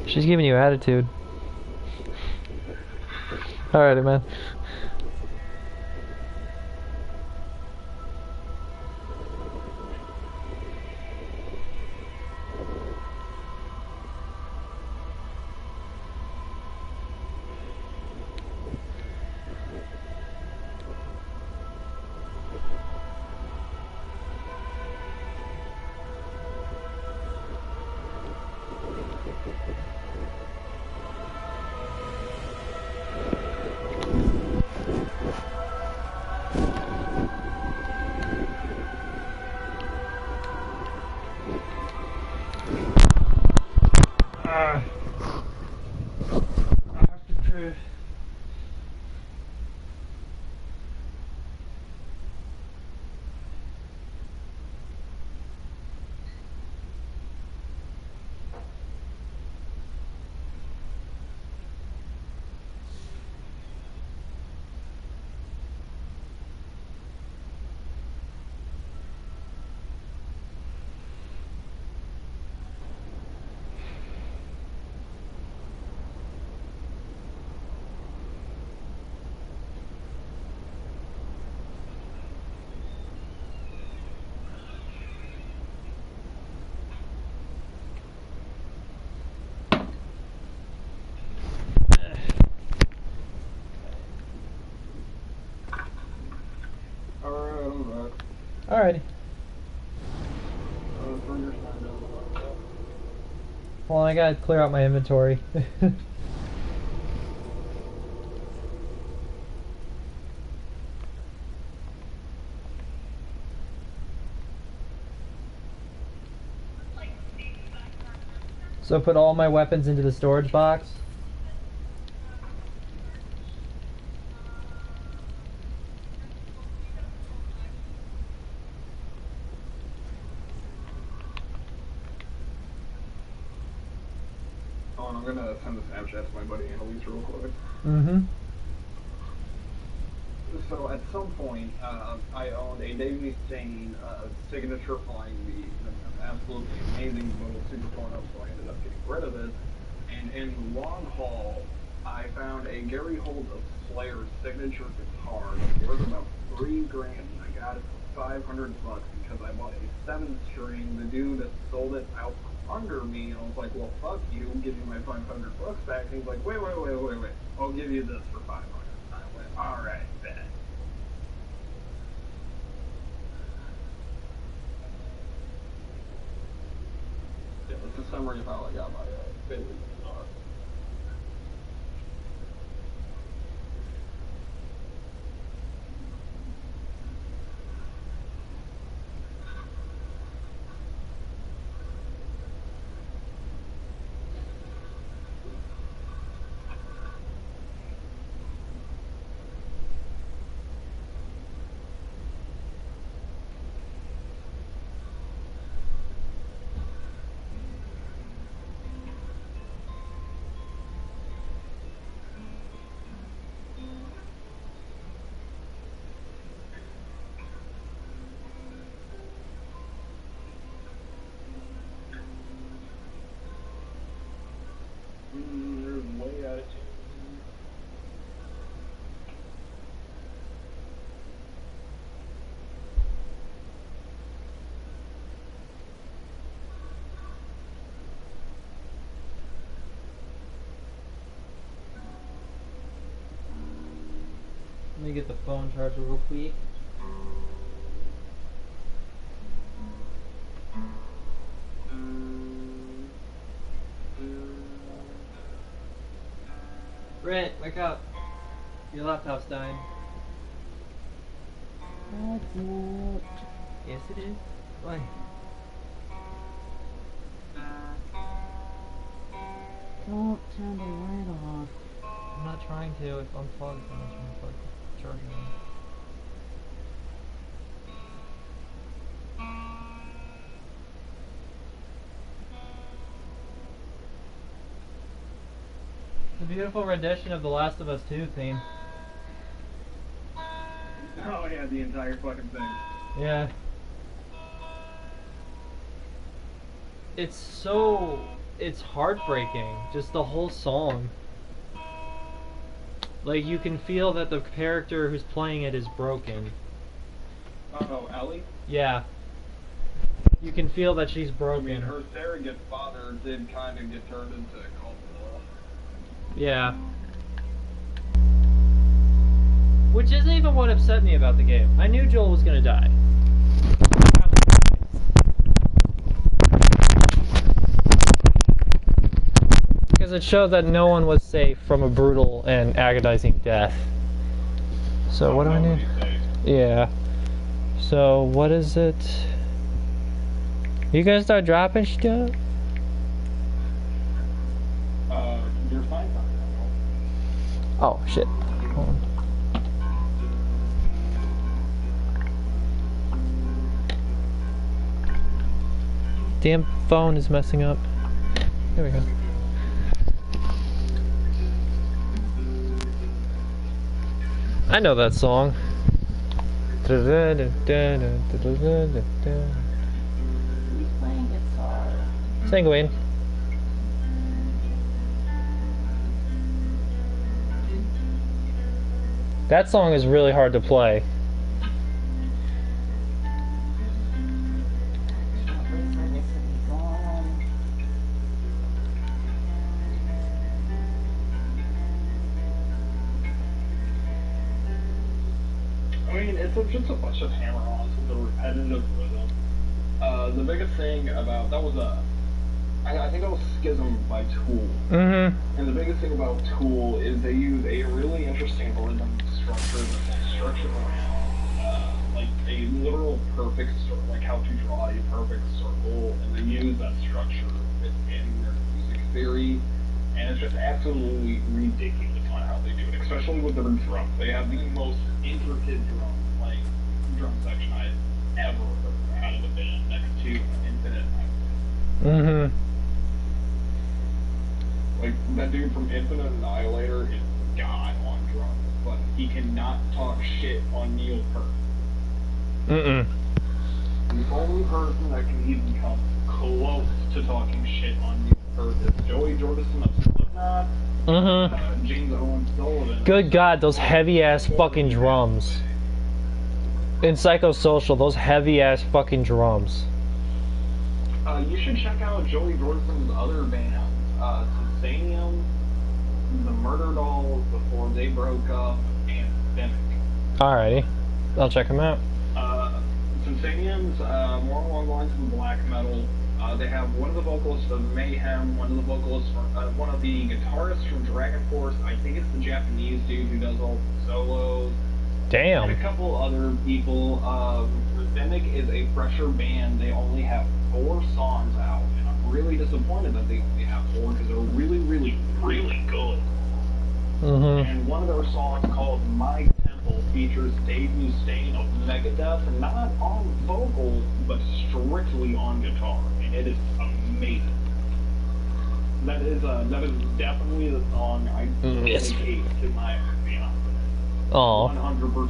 She's giving you attitude. Alrighty, man. Alrighty. Well, I gotta clear out my inventory. So put all my weapons into the storage box. Oh, and I'm gonna send a Snapchat to my buddy Annalise real quick. Mm-hmm. So at some point, I owned a Davy Stain signature flying V, an absolutely amazing little super fun up, so I ended up getting rid of it. And in the long haul, I found a Gary Holt of Slayer's signature guitar that was worth about $3,000, and I got it for $500 because I bought a 7-string. The dude that sold it out from under me, and I was like, well, fuck you, give me my $500 back. And he's like, wait, I'll give you this for $500. I went, alright, bet. Yeah, that's a summary of how I got my Bentley guitar. There's way out of tune. Let me get the phone charger real quick. Brent, wake up. Your laptop's dying. That's not. Yes, it is. Why? Don't turn the light off. I'm not trying to. It's unplugged. I'm not trying to plug the charger in. It's a beautiful rendition of The Last of Us 2 theme. Oh yeah, the entire fucking thing. Yeah. It's so it's heartbreaking. Just the whole song. Like, you can feel that the character who's playing it is broken. Oh, Ellie? Yeah. You can feel that she's I broken. mean, her surrogate father did kind of get turned into a cult. Yeah. Which isn't even what upset me about the game. I knew Joel was gonna die. Because it showed that no one was safe from a brutal and agonizing death. So what do I need? Yeah. So what is it? You gonna start dropping stuff? You're fine. Oh shit. Hold on. Damn phone is messing up. There we go. I know that song. Who's playing guitar? Sanguine. That song is really hard to play. Can't wait for this to be gone. I mean, it's just a bunch of hammer-ons with a repetitive rhythm. The biggest thing about that was I think that was Schism by Tool. Mm-hmm. And the biggest thing about Tool is they use a really interesting rhythm structure that's structured around like a literal perfect circle, like how to draw a perfect circle, and they use that structure within their music theory. And it's just absolutely ridiculous on how they do it, especially with their drums. They have the most intricate drum section I've ever heard out of a band next to Infinite Annihilator. Mm-hmm. Like, that dude from Infinite Annihilator is God on drums, but he cannot talk shit on Neil Peart. Mm-mm. The only person that can even come close to talking shit on Neil Peart is Joey Jordison of Slipknot, Mm-hmm. James Owen Sullivan. Good God, those heavy-ass fucking drums. In Psychosocial, those heavy-ass fucking drums. You should check out Joey Jordison's other bands, Sensanium, the Murder Dolls before they broke up, and Cynic. Alrighty. I'll check them out. Sensanium's more along the lines of black metal. They have one of the vocalists of Mayhem, one of the vocalists from, one of the guitarists from Dragon Force. I think it's the Japanese dude who does all the solos. Damn. And a couple other people. Cynic is a fresher band. They only have 4 songs out, and I'm really disappointed that they only have 4 because they're really, really, really good. Mm-hmm. And one of their songs called My Temple features Dave Mustaine of Megadeth, and not on vocals, but strictly on guitar, and it is amazing. That is definitely the song I Yes. dedicate to my fiance. Oh. 100%.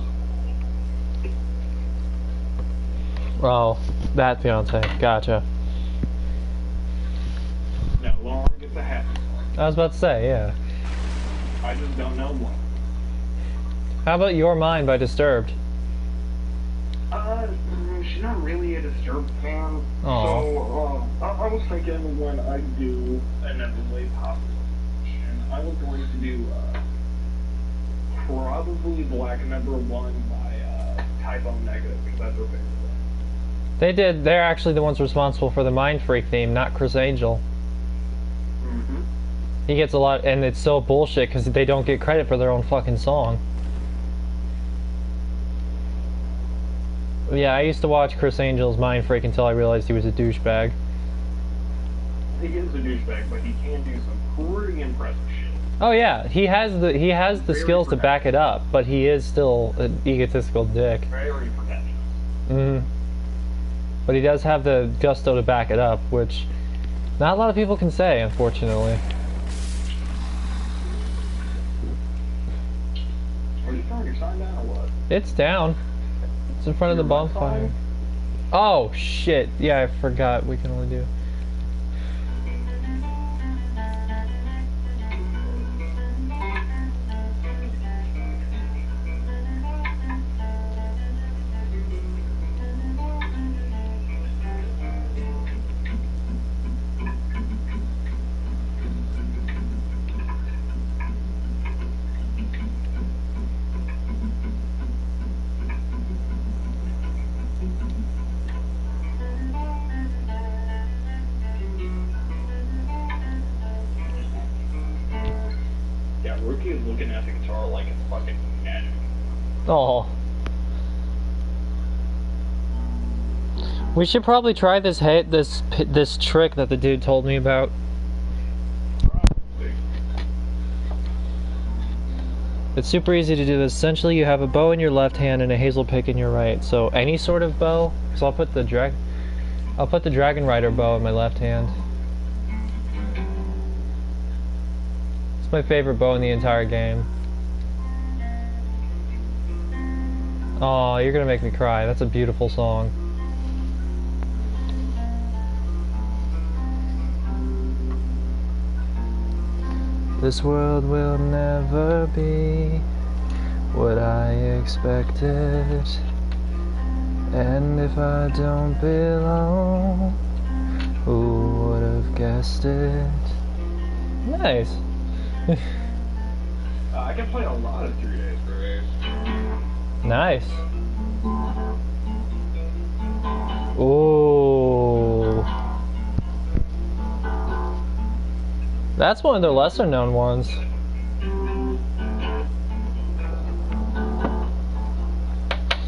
Oh, that fiance. Gotcha. Now, Lauren gets a happy song. I was about to say, yeah. I just don't know what. How about Your Mind by Disturbed? She's not really a Disturbed fan. Aw. So, I was thinking when I do an Everly Pop selection, I was going to do, probably Black Number 1 by, Typo Negative, because that's her favorite one. They're actually the ones responsible for the Mind Freak theme, not Chris Angel. Mm-hmm. He gets a lot, and it's so bullshit because they don't get credit for their own fucking song. Yeah, I used to watch Chris Angel's Mind Freak until I realized he was a douchebag. He is a douchebag, but he can do some pretty impressive shit. Oh yeah, he has the Very skills to back it up, but he is still an egotistical dick. Very pretentious. Mm. But he does have the gusto to back it up, which not a lot of people can say, unfortunately. Are you throwing your sign down or what? It's down. It's in front of the Your bonfire. sign? Oh shit! Yeah, I forgot we can only do. he's looking at the guitar like it's fucking magic. Oh. We should probably try this this trick that the dude told me about. Probably. It's super easy to do this. Essentially, you have a bow in your left hand and a hazel pick in your right. So any sort of bow. So I'll put the Dragon Rider bow in my left hand. It's my favorite bow in the entire game. Oh, you're gonna make me cry. That's a beautiful song. This world will never be what I expected, and if I don't belong, who would have guessed it? Nice. I can play a lot of 3 days for Ace. Nice. Ooh. That's one of their lesser known ones.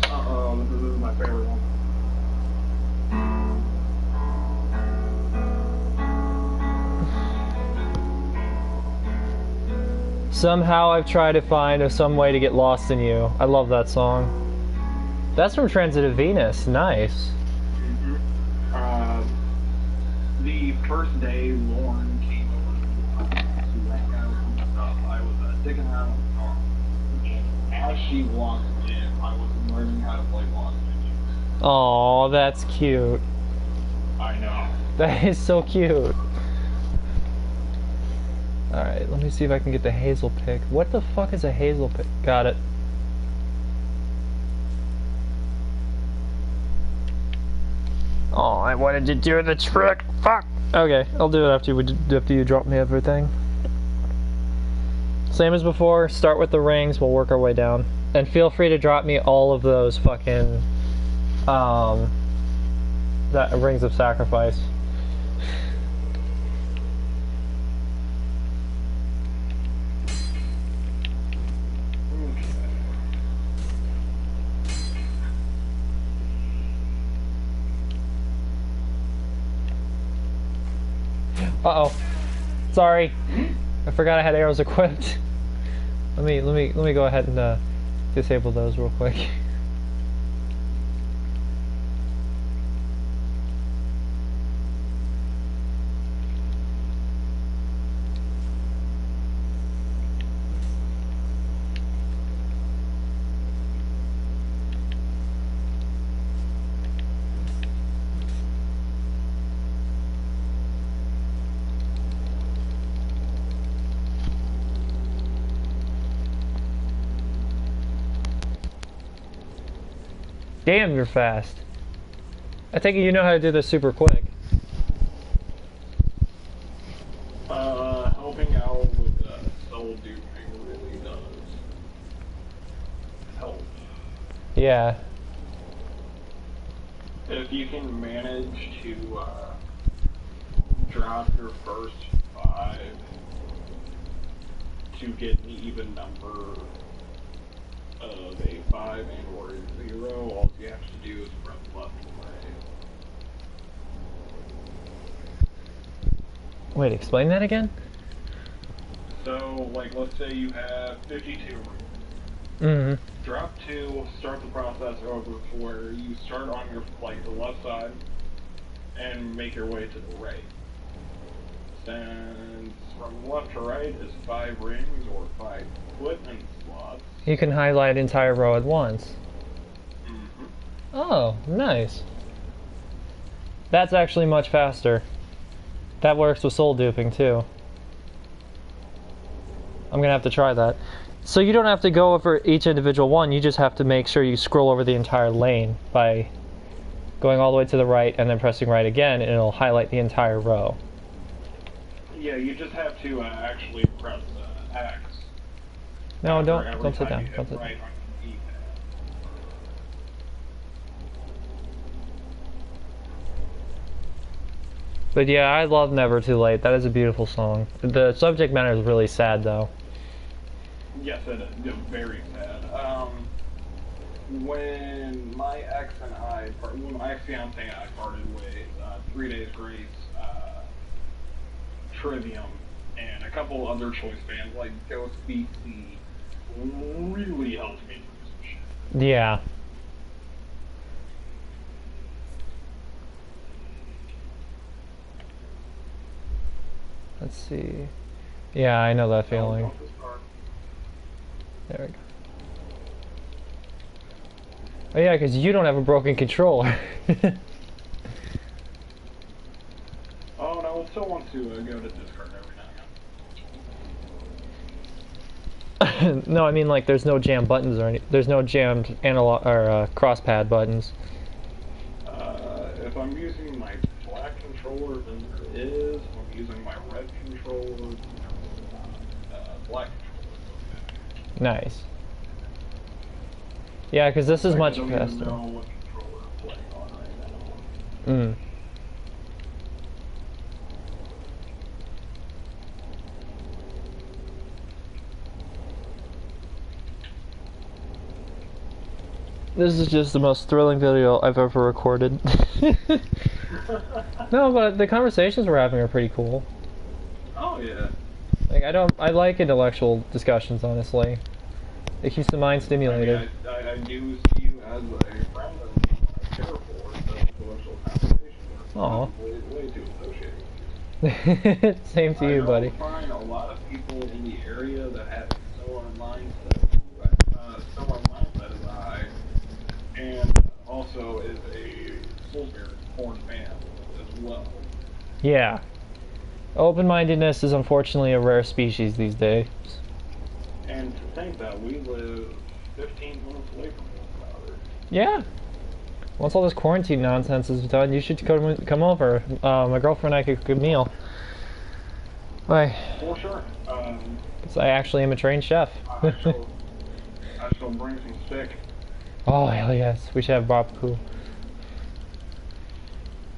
Uh-oh, this is my favorite one. Somehow I've tried to find some way to get lost in you. I love that song. That's from Transitive Venus. Nice. The first day Lauren came over to hang out and stuff, I was sticking around with the car. And as she walked in, I was learning how to play Lost Menus. Aw, that's cute. I know. That is so cute. Alright, let me see if I can get the hazel pick. What the fuck is a hazel pick? Got it. Oh, I wanted to do the trick. Fuck. Okay, I'll do it after you drop me everything. Same as before, start with the rings, we'll work our way down. And feel free to drop me all of those fucking that rings of sacrifice. Uh-oh. Sorry. I forgot I had arrows equipped. Let me go ahead and disable those real quick. Damn, you're fast. I take it you know how to do this super quick. Helping out with soul duping really does help. Yeah. If you can manage to drop your first 5 to get an even number of a 5 and or a 0, all you have to do is press left and right. Wait, explain that again? So, like, let's say you have 52 rings. Mm-hmm. Drop 2, start the process over to where you start on your, like, the left side and make your way to the right. Then from left to right is 5 rings or 5 equipment slots. You can highlight entire row at once. Mm-hmm. Oh, nice. That's actually much faster. That works with soul duping too. I'm gonna have to try that. So you don't have to go over each individual one, you just have to make sure you scroll over the entire lane by going all the way to the right and then pressing right again, and it'll highlight the entire row. Yeah, you just have to actually press X. No, don't sit time down. you Don't hit sit right down. on the keypad. But yeah, I love Never Too Late. That is a beautiful song. The subject matter is really sad though. Yes, it is. Yeah, very sad. When my ex and I, when my ex-fiance and I parted ways, 3 days grace, Trivium, and a couple other choice bands like Ghost BC really helped me through some shit. Yeah. Let's see. Yeah, I know that feeling. There we go. Oh yeah, because you don't have a broken controller. Oh no, it still wants to go to Discord every now and No, I mean like there's no jam buttons or any. There's no jammed analog or cross pad buttons. again. If I'm using my black controller, then there is. If I'm using my red controller, black controller. Nice. Yeah, because this is much I don't faster. even know what controller I'm playing on right now. This is just the most thrilling video I've ever recorded. No, but the conversations we're having are pretty cool. Oh yeah. Like I like intellectual discussions, honestly. It keeps the mind stimulated. I do see you as a friend and I care for the intellectual conversation. Aw. Way too associated. Same to you, buddy. I find a lot of people in the area that have similar mindset as I, and also is a Soulsberry porn fan as well. Yeah. Open-mindedness is unfortunately a rare species these days. And to think that we live 15 minutes away from one another. Yeah. Once all this quarantine nonsense is done, you should come over. My girlfriend and I could cook a meal. Why? For sure. Because I actually am a trained chef. I shall bring some stick. Oh, hell yes. We should have barbecue.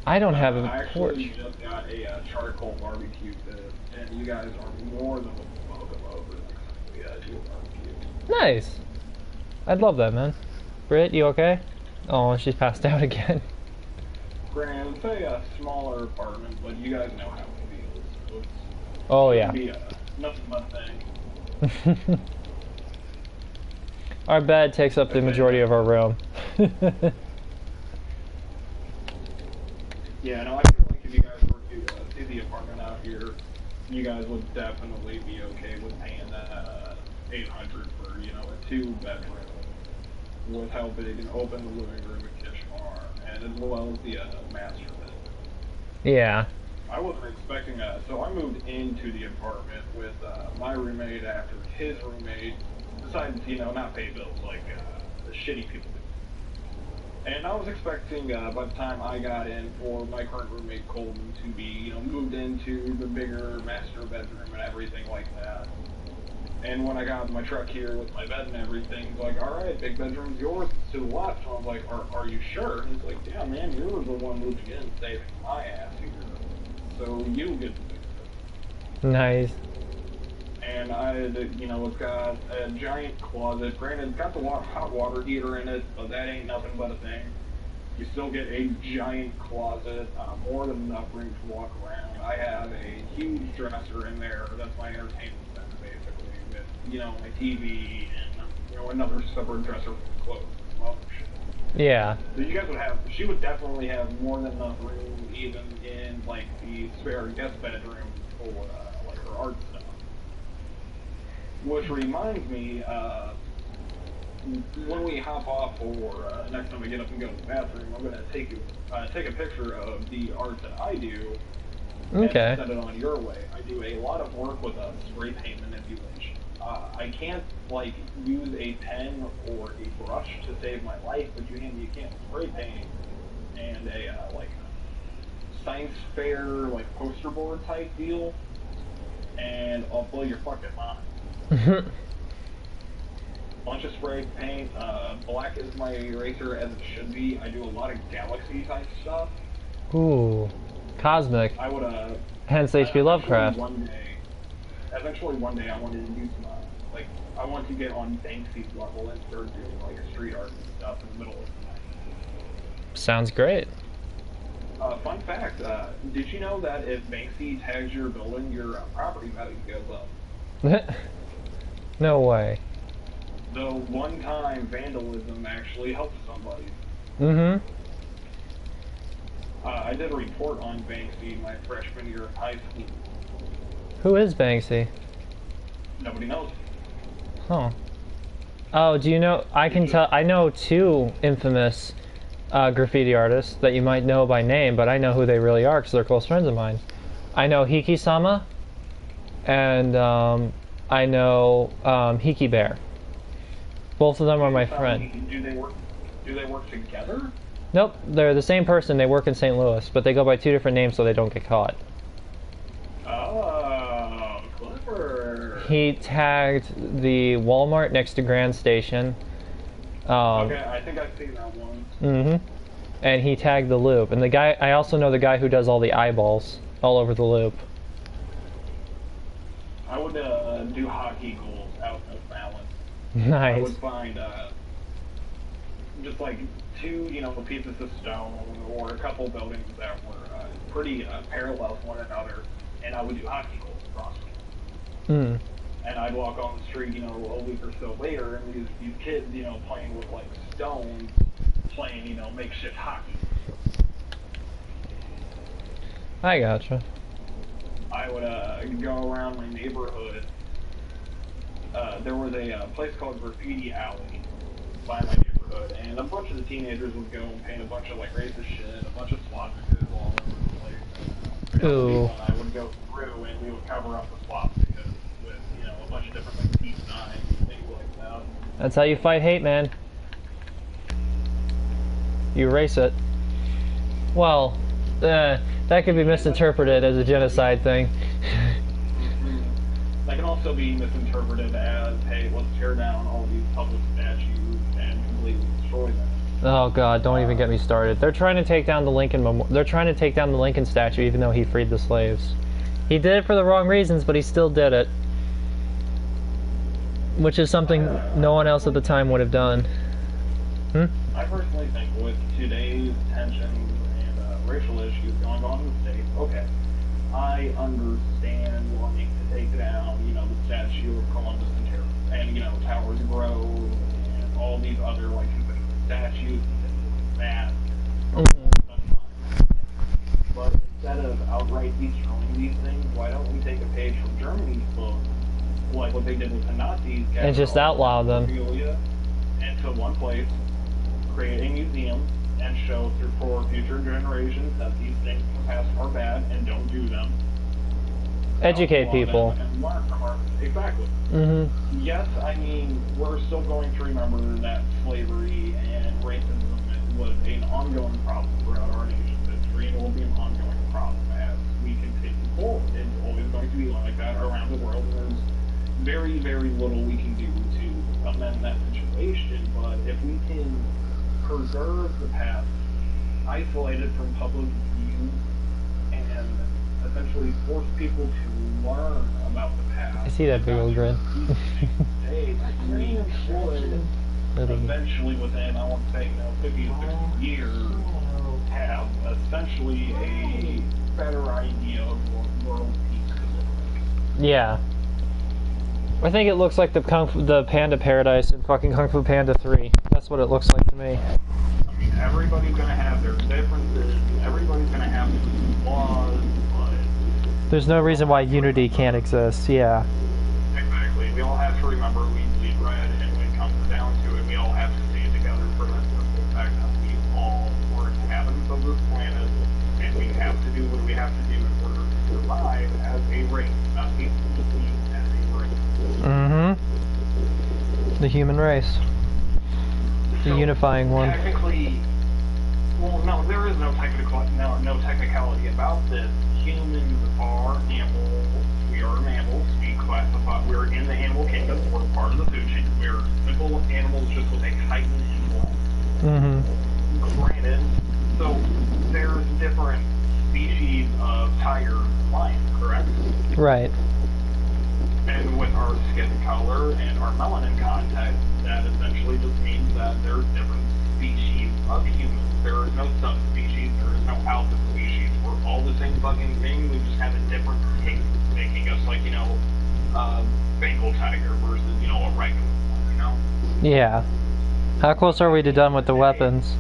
I don't have a I porch. actually just got a charcoal barbecue pit, and you guys are more than welcome over next time we do a barbecue. Nice. I'd love that, man. Britt, you okay? Oh, she's passed out again. Granted, it's a smaller apartment, but you guys know how it feels. So it's Oh, yeah. be nothing but a thing. Our bed takes up the majority of our room. Yeah, no, I feel like if you guys were to see the apartment out here, you guys would definitely be okay with paying that $800 for, a 2-bedroom with how big an open living room and kitchen are, and as well as the master bed. Yeah. I wasn't expecting that, so I moved into the apartment with my roommate after his roommate decided to, not pay bills like the shitty people do. And I was expecting, by the time I got in, for my current roommate Colton to be, moved into the bigger master bedroom and everything like that. And when I got my truck here with my bed and everything, he's like, all right, big bedroom's yours, it's to the left. And I was like, are you sure? And he's like, yeah, man, you're the one moving in and saving my ass here. So you get the big bedroom. Nice. And it's got a giant closet. Granted, it's got the hot water heater in it, but that ain't nothing but a thing. You still get a giant closet, more than enough room to walk around. I have a huge dresser in there. That's my entertainment center, basically, with, my TV and, another separate dresser for clothes and some other shit. Yeah. So you guys she would definitely have more than enough room, even in, like, the spare guest bedroom for, like, her art stuff. Which reminds me, when we hop off or next time we get up and go to the bathroom, I'm going to take a picture of the art that I do Okay. and send it on your way. I do a lot of work with spray paint manipulation. I can't, like, use a pen or a brush to save my life, but you can't spray paint and a, like, science fair, like, poster board type deal, and I'll blow your fucking mind. Bunch of spray paint. Black is my eraser as it should be. I do a lot of galaxy type stuff. Ooh. Cosmic. I would Hence H.P. Lovecraft. Eventually one day I wanted to do some Like, I want to get on Banksy's level and start doing like street art and stuff in the middle of the night. Sounds great. Fun fact, did you know that if Banksy tags your building, your property value goes up? No way. The one-time vandalism actually helped somebody. Mm-hmm. I did a report on Banksy my freshman year of high school. Who is Banksy? Nobody knows. Huh. Oh, do you know? I can tell. I know two infamous graffiti artists that you might know by name, but I know who they really are because they're close friends of mine. I know Hiki-sama, and I know Hiki Bear. Both of them are my friend. Do they work together? Nope, they're the same person. They work in St. Louis, but they go by two different names so they don't get caught. Oh, clever. He tagged the Walmart next to Grand Station. Okay, I think I've seen that one. Mm-hmm. And he tagged the loop. And the guy, I also know the guy who does all the eyeballs all over the loop. I would do hockey goals out of balance. Nice. I would find just like two, pieces of stone or a couple buildings that were pretty parallel to one another, and I would do hockey goals across them. And I'd walk on the street, a week or so later, and these kids, playing with like stone, playing, makeshift hockey. I gotcha. I would go around my neighborhood. There was a place called Graffiti Alley by my neighborhood, and a bunch of the teenagers would go and paint a bunch of like racist shit, a bunch of swastikas all over the place. Ooh. I would go through and we would cover up the swastikas with a bunch of different like peace signs and things like that. That's how you fight hate, man. You erase it. Well, that could be misinterpreted as a genocide thing. That can also be misinterpreted as, hey, let's tear down all these public statues and completely destroy them. Oh God, don't even get me started. They're trying to take down the Lincoln statue, even though he freed the slaves. He did it for the wrong reasons, but he still did it. Which is something no one else at the time would have done. I personally think with today's tensions and racial issues going on in the States, okay, I understand wanting to take down, the statue of Columbus and Towers Grove and all these other, like, statues and that. But instead of outright destroying these things, why don't we take a page from Germany's book, like what they did with the Nazis, And just outlaw them. Into one place, create a museum, and show for future generations that these things in the past are bad and don't do them. Educate people. And learn from exactly. Yes, I mean, we're still going to remember that slavery and racism was an ongoing problem throughout our nation's history, and will be an ongoing problem as we continue forward. It's always going to be like that around the world, and there's very, very little we can do to amend that situation, but if we can preserve the past, isolate it from public view, and essentially force people to learn about the past. I see that big old grin. We should eventually, within, I want to say, 50 to 60 years, have essentially a better idea of what world peace could look like. Yeah. I think it looks like the Panda Paradise in fucking Kung Fu Panda 3. That's what it looks like to me. I mean, everybody's gonna have their differences, everybody's gonna have their flaws, but... There's no reason why unity can't exist, yeah. Exactly. We all have to remember we bleed red, and when it comes down to it, we all have to stand together for that simple fact that we all are inhabitants of this planet, and we have to do what we have to do in order to survive as a race, not people as a race. The human race. The So, unifying one. Technically, well, no, there is no technicality about this. Humans are animals. We are mammals. We're in the animal kingdom. We're part of the food chain. We're simple animals just with a heightened intellect. Granted, so there's different species of tiger and lion, correct? Right. And with our our skin color and our melanin content, that essentially just means that there are different species of humans. There is no subspecies, there is no alpha species. We're all the same fucking thing, we just have a different taste, making us like, you know, Bengal tiger versus, you know, a regular one, you know? Yeah. How close are we to done with the weapons?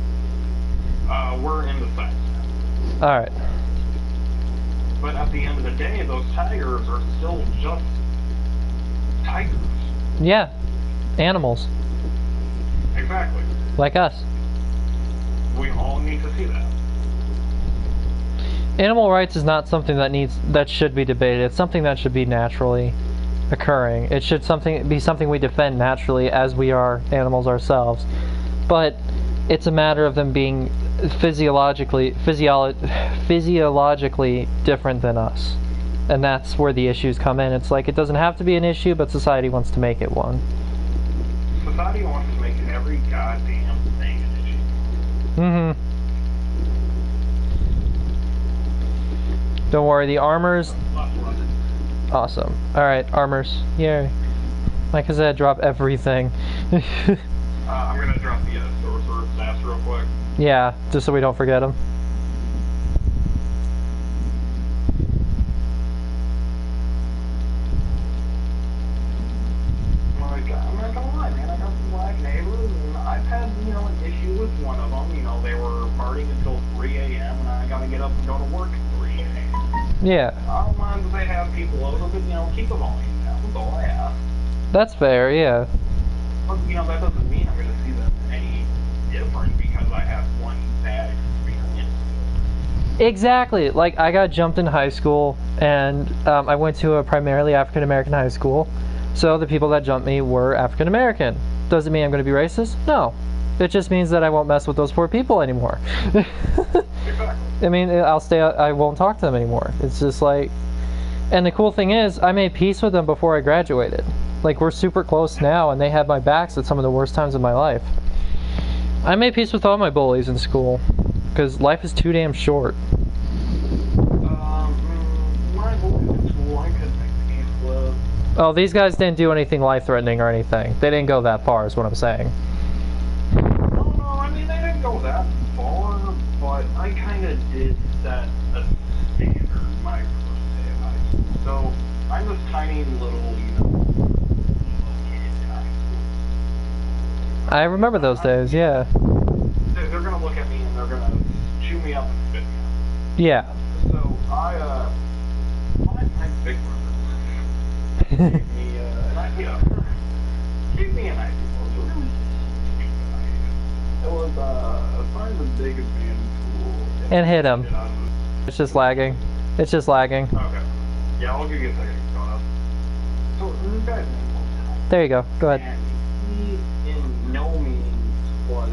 We're in the sights now. Alright. But at the end of the day, those tigers are still just tigers. Yeah. Animals. Exactly. Like us. We all need to see that. Animal rights is not something that should be debated. It's something that should be naturally occurring. It should be something we defend naturally as we are animals ourselves. But it's a matter of them being physiologically different than us. And that's where the issues come in. It's like it doesn't have to be an issue, but society wants to make it one. Society wants to make every goddamn thing an issue. Mm-hmm. Don't worry, the armors... Awesome. Alright, armors. Yay. Like I said, drop everything. I'm gonna drop the sorcerer stats real quick. Yeah, just so we don't forget them. I'm not gonna lie, man. I got some black neighbors, and I've had, you know, an issue with one of them. You know, they were partying until 3 a.m., and I gotta get up and go to work at 3 a.m. Yeah. I don't mind if they have people over, but, you know, keep the volume down. That's all I ask. That's fair, yeah. But, you know, that doesn't mean I'm gonna see them any different because I have one bad experience. Exactly. Like, I got jumped in high school, and I went to a primarily African-American high school. So the people that jumped me were African-American. Does it mean I'm going to be racist? No. It just means that I won't mess with those poor people anymore. I mean, I won't talk to them anymore. It's just like... And the cool thing is, I made peace with them before I graduated. Like, we're super close now, and they had my backs at some of the worst times of my life. I made peace with all my bullies in school, because life is too damn short. My bullies in school, I couldn't make peace with. Oh, these guys didn't do anything life-threatening or anything. They didn't go that far, is what I'm saying. No, I mean, they didn't go that far, but I kind of did set a standard my first day of high school. So, I'm this tiny little, you know, kid in high school. I remember those days, yeah. They're gonna look at me and they're gonna chew me up and spit me out. Yeah. So, my big brother gave me an idea. Gave me an idea. It was a really stupid idea. It was, find the biggest man in school. And hit him. It's just lagging. It's just lagging. Okay. Yeah, I'll give you a second to go up. So, this guy's name was Ty. There you go. Go ahead. And he, in no means, was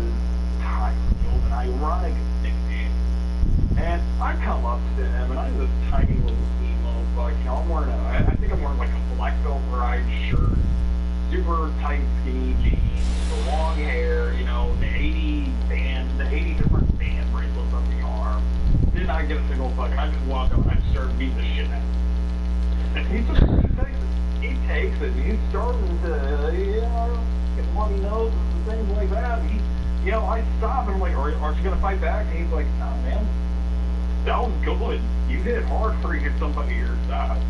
Ty. He was an ironic nickname. And I come up to him, and I'm this tiny little emo, but, you know, I'm wearing I think I'm wearing like a black velvet shirt, super tight skinny jeans, the long hair, you know, the 80 different band bracelets on the arm. Did not get a single fucking, I just walked up and I started beating the shit out of him. And he takes it, and he's starting to, you know, get bloody noses and things like that. And you know, I stop and I'm like, aren't you gonna fight back? And he's like, nah, man, that was good. You hit hard for you get somebody your size.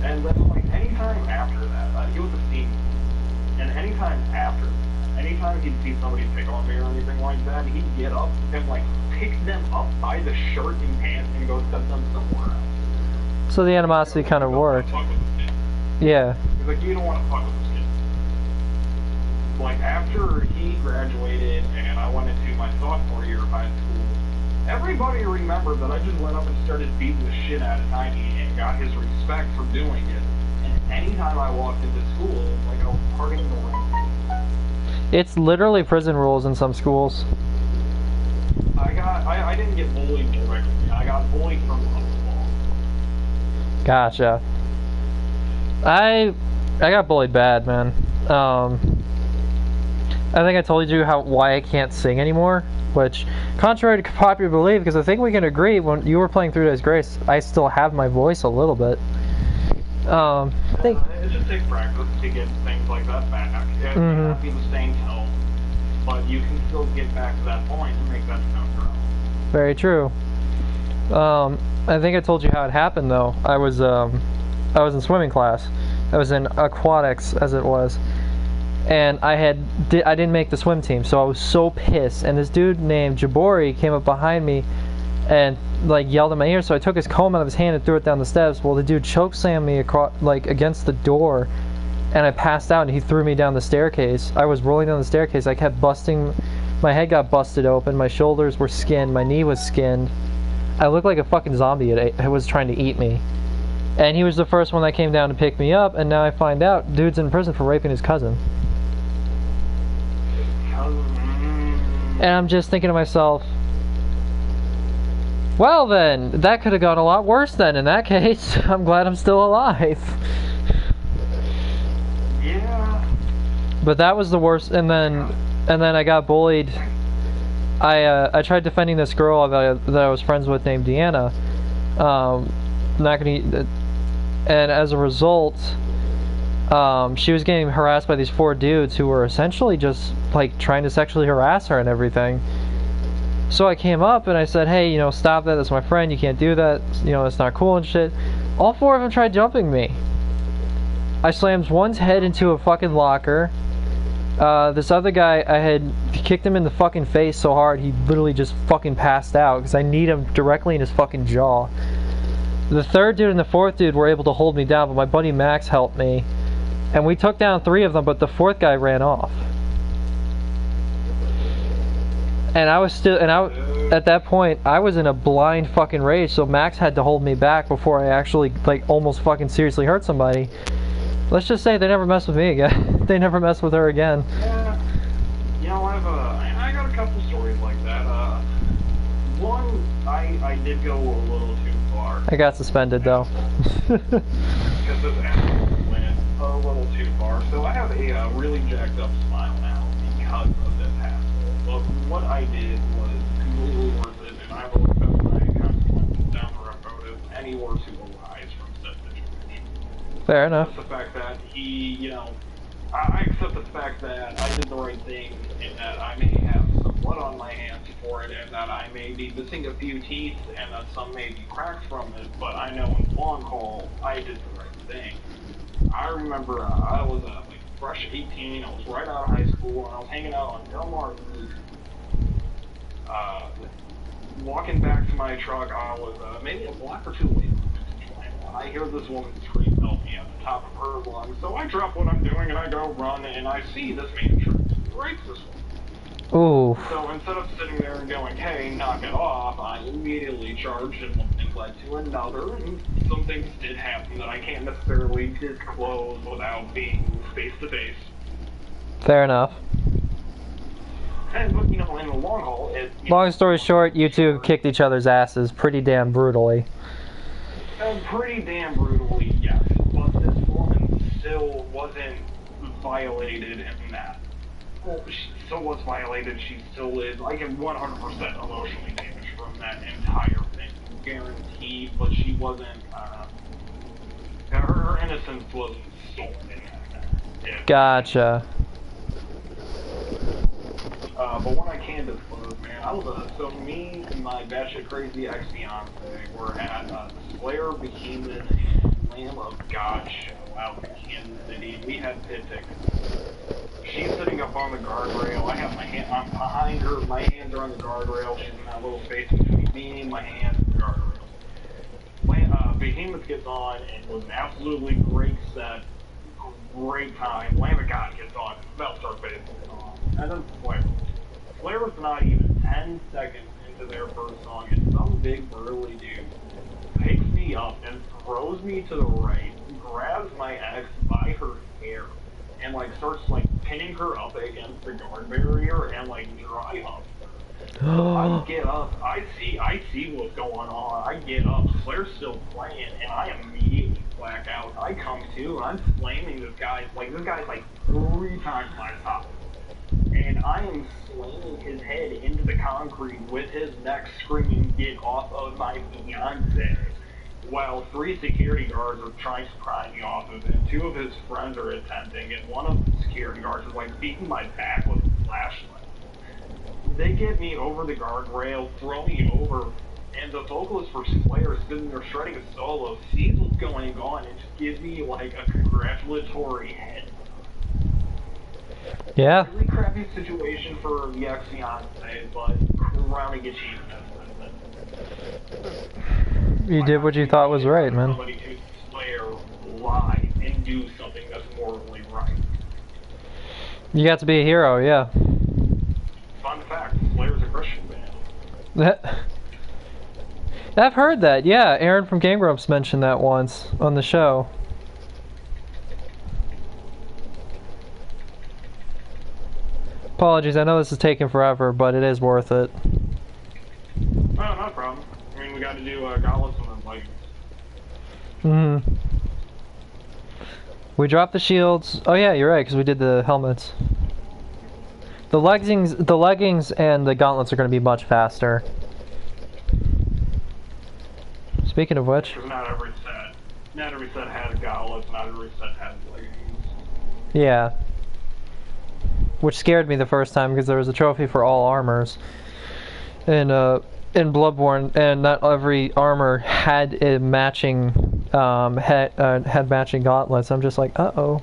And then, like, anytime after that, he was a senior. And anytime after that, anytime he'd see somebody pick on me or anything like that, he'd get up and, like, pick them up by the shirt and pants and go set them somewhere else. So the animosity kind of worked. Yeah. He's like, you don't want to fuck with this kid. Like, after he graduated and I went into my sophomore year of high school, everybody remembered that I just went up and started beating the shit out of Tiny and got his respect for doing it. And anytime I walked into school, like, I was partying the ring. It's literally prison rules in some schools. I didn't get bullied directly. I got bullied from football. Gotcha. I got bullied bad, man. I think I told you why I can't sing anymore, which, contrary to popular belief, because I think we can agree, when you were playing 3 Days Grace, I still have my voice a little bit. think. It just takes practice to get things like that back. It may not be the same tone, but you can still get back to that point and make that sound your own. Very true. I think I told you how it happened though. I was in swimming class. I was in aquatics as it was, and I didn't make the swim team, so I was so pissed. And this dude named Jabori came up behind me and like yelled in my ear. So I took his comb out of his hand and threw it down the steps. Well, the dude choke slammed me against the door, and I passed out. And he threw me down the staircase. I was rolling down the staircase. I kept busting. My head got busted open. My shoulders were skinned. My knee was skinned. I looked like a fucking zombie. It was trying to eat me. And he was the first one that came down to pick me up. And now I find out dude's in prison for raping his cousin. And I'm just thinking to myself, well then, that could have gone a lot worse then in that case. I'm glad I'm still alive. Yeah. But that was the worst. And then I got bullied. I tried defending this girl that I was friends with named Deanna. And as a result, she was getting harassed by these 4 dudes who were essentially just like trying to sexually harass her and everything. So I came up and I said, hey, stop that. That's my friend. You can't do that. That's not cool and shit. All 4 of them tried jumping me. I slammed one's head into a fucking locker. This other guy, I had kicked him in the fucking face so hard he literally just fucking passed out because I kneed him directly in his fucking jaw. The 3rd dude and the 4th dude were able to hold me down, but my buddy Max helped me. And we took down 3 of them, but the 4th guy ran off. And I was still, at that point, I was in a blind fucking rage, so Max had to hold me back before I actually, almost fucking seriously hurt somebody. Let's just say they never messed with me again. They never messed with her again. Yeah, I got a couple stories like that. One, I did go a little too far. I got suspended, though. Because this asshole went a little too far. So I have a really jacked up smile now because of this asshole. But what I did was completely worth it, and I will accept my consequences down the road if any were to arise from such situation. Fair enough. Just the fact that he, I accept the fact that I did the right thing, and that I may have some blood on my hands for it, and that I may be missing a few teeth, and that some may be cracked from it, but I know in the long haul, I did the right thing. I remember I was fresh 18, I was right out of high school, and I was hanging out on Del Mar Road. Walking back to my truck, I was maybe a block or 2 away from it. I hear this woman scream, help me, at the top of her lungs. So I drop what I'm doing and I go run, and I see this man trying to rape this woman. Ooh. So instead of sitting there and going, hey, knock it off, I immediately charged, and one thing led to another, and some things did happen that I can't necessarily disclose without being face to face. Fair enough. And, but, in the long haul, Long story short, you two kicked each other's asses pretty damn brutally. Pretty damn brutally, yes. But this woman still wasn't violated in that. Well, she still was violated. She still is. I get 100% emotionally damaged from that entire thing. Guaranteed. But she wasn't, her innocence wasn't stolen in that. Gotcha. But what I can disclose, man, I was so me and my batshit crazy ex-fiance were at Slayer, Behemoth, and Lamb of God show out in Kansas City. We had pit tickets. She's sitting up on the guardrail. I have I'm behind her. My hands are on the guardrail. She's in that little space between me and my hands and the guardrail. Behemoth gets on and was an absolutely great set. Great time. Lamb of God gets on. Bellstar Base gets on. And then Slayer. Slayer was not even 10 seconds into their first song, and some big burly dude picks me up and throws me to the right, grabs my ex by her hair, and starts pinning her up against the guard barrier and dry hump. I get up, I see what's going on. I get up, Slair's still playing, and I immediately black out. I come to, and I'm slamming this guy. This guy's 3 times my top. And I am slamming his head into the concrete with his neck screaming, get off of my fiancé. while 3 security guards are trying to pry me off of him, 2 of his friends are attempting, and one of the security guards is like beating my back with a flashlight. They get me over the guardrail, throw me over, and the vocalist for Slayer is sitting there shredding a solo, sees what's going on, and just gives me like a congratulatory head. Yeah. Really crappy situation for the ex-fiance, but crowning achievement. You did what you thought was right, man. Somebody to Slayer lie and do something that's morally right. You got to be a hero, yeah. Fun fact, Slayer's a Christian band. I've heard that, yeah. Aaron from Game Grumps mentioned that once on the show. Apologies, I know this is taking forever, but it is worth it. Oh, not a problem. I mean, we got to do gauntlets and then leggings. Mm-hmm. We dropped the shields. Oh yeah, you're right, because we did the helmets. The leggings and the gauntlets are going to be much faster. Speaking of which, Not every set has gauntlets. Not every set has leggings. yeah, which scared me the first time because there was a trophy for all armors, and in Bloodborne, and not every armor had a matching had matching gauntlets. I'm just like, uh-oh.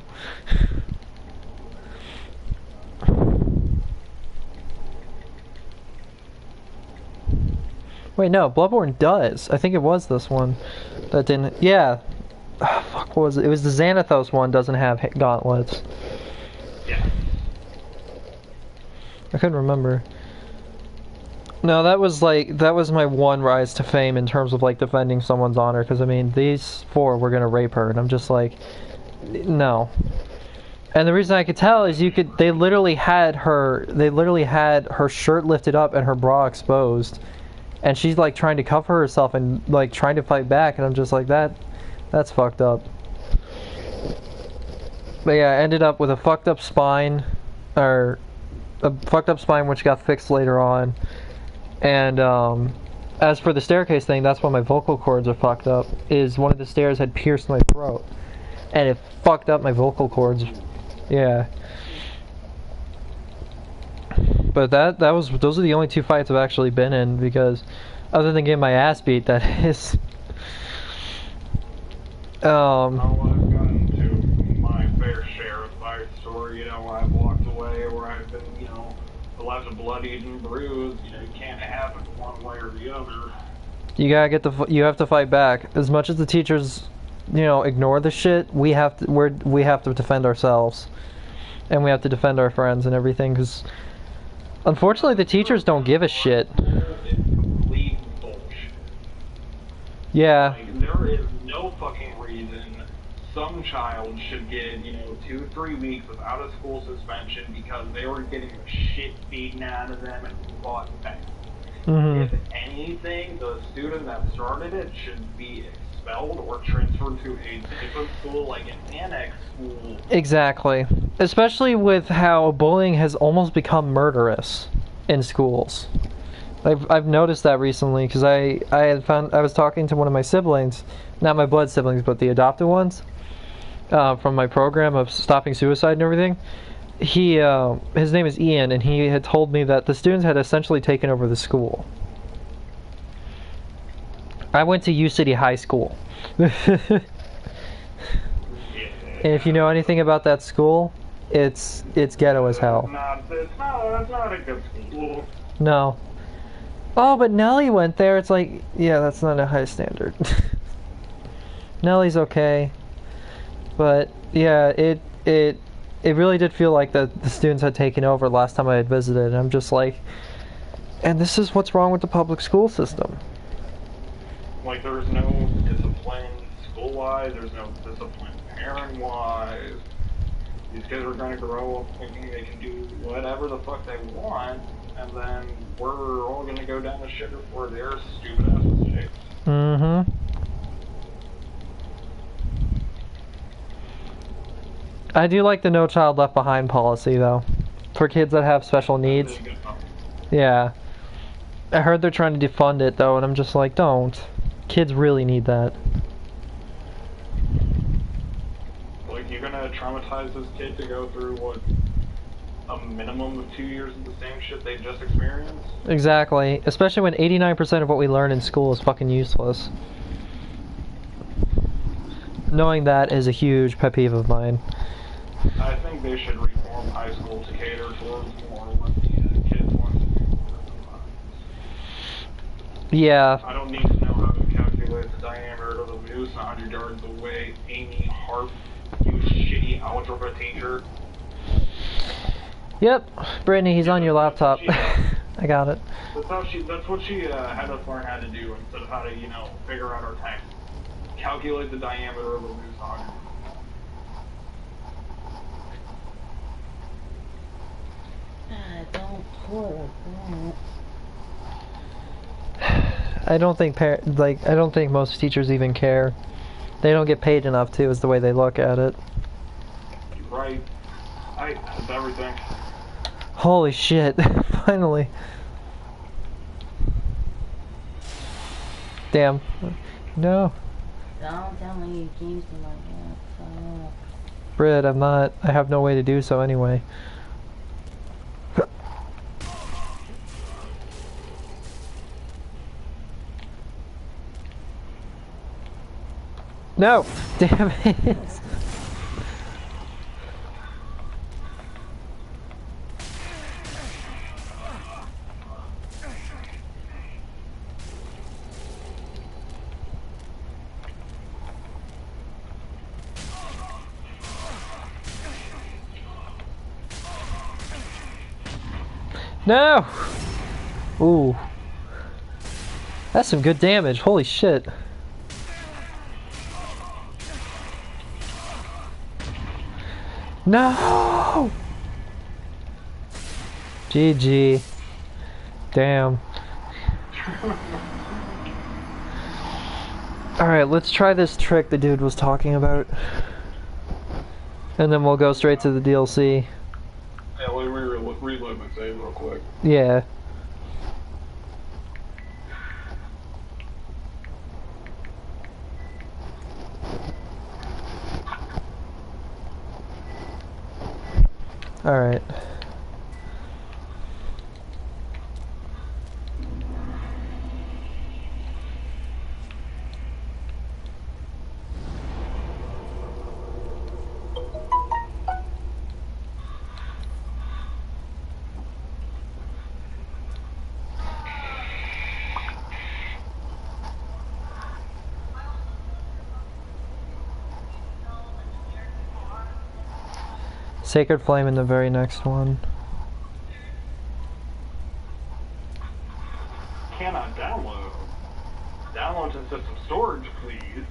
Wait, no, Bloodborne does. I think it was this one that didn't. Yeah. Oh, fuck, what was it? It was the Xanathos one. Doesn't have gauntlets. Yeah. I couldn't remember. No, that was my one rise to fame in terms of like defending someone's honor. Because I mean, these 4 were gonna rape her, and I'm just like, no. And the reason I could tell is they literally had her shirt lifted up and her bra exposed, and she's like trying to cover herself and like trying to fight back, and I'm just like, that's fucked up. But yeah, I ended up with a fucked up spine, which got fixed later on. And as for the staircase thing, that's why my vocal cords are fucked up. Is one of the stairs had pierced my throat, and it fucked up my vocal cords. Yeah. But those are the only 2 fights I've actually been in, because other than getting my ass beat, that is. Oh, I've gotten to my fair share of fights where, you know, I've walked away, or I've been, you know, left bloodied and bruised. You know, you can't have it one way or the other. You have to fight back. As much as the teachers, you know, ignore the shit, we have to defend ourselves, and we have to defend our friends and everything. Because unfortunately, the teachers don't give a shit. It's complete bullshit. Yeah. Like, there is no fucking reason some child should get, you know, 2-3 weeks without a school suspension because they were getting the shit beaten out of them and fought back. Mm-hmm. If anything, the student that started it should be expelled or transferred to a different school, like an annex school. Exactly. Especially with how bullying has almost become murderous in schools. I've noticed that recently, because I was talking to one of my siblings, not my blood siblings, but the adopted ones, from my program of stopping suicide and everything. His name is Ian, and he had told me that the students had essentially taken over the school. I went to U City High School. And if you know anything about that school, it's ghetto as hell. It's not a good school. No. Oh, but Nelly went there. It's like, yeah, that's not a high standard. Nelly's okay. But yeah, it really did feel like the students had taken over last time I had visited, and I'm just like, and this is what's wrong with the public school system. Like, there's no discipline school-wise, there's no discipline parent-wise. These kids are gonna grow up thinking they can do whatever the fuck they want, and then we're all gonna go down the shitter for their stupid-ass mistakes. Mm-hmm. I do like the No Child Left Behind policy, though, for kids that have special needs. Yeah. I heard they're trying to defund it, though, and I'm just like, don't. Kids really need that. gonna traumatize this kid to go through what a minimum of 2 years of the same shit they just experienced? Exactly. Especially when 89% of what we learn in school is fucking useless. Knowing that is a huge pet peeve of mine. I think they should reform high school to cater towards more what the kids want to do. Yeah. I don't need to know how to calculate the diameter of the moose 100 yards away. Amy Harp, you shitty algebra teacher. Yep. Brittany, he's on your laptop. I got it. That's what she had us learn how to do instead of how to, figure out our text. Calculate the diameter of a moose 100. Don't put I don't think I don't think most teachers even care. They don't get paid enough to, is the way they look at it. Right. That's everything. Holy shit. Finally. Damn. No. Don't tell me you games me like that. Fuck. Britt, I'm not. I have no way to do so anyway. No! Damn it! No! Ooh. That's some good damage. Holy shit. No! GG. Damn. Alright, let's try this trick the dude was talking about. And then we'll go straight to the DLC. Yeah, let me reload my save real quick. Yeah. Alright. Sacred Flame in the very next one. Cannot download. Download to system storage, please.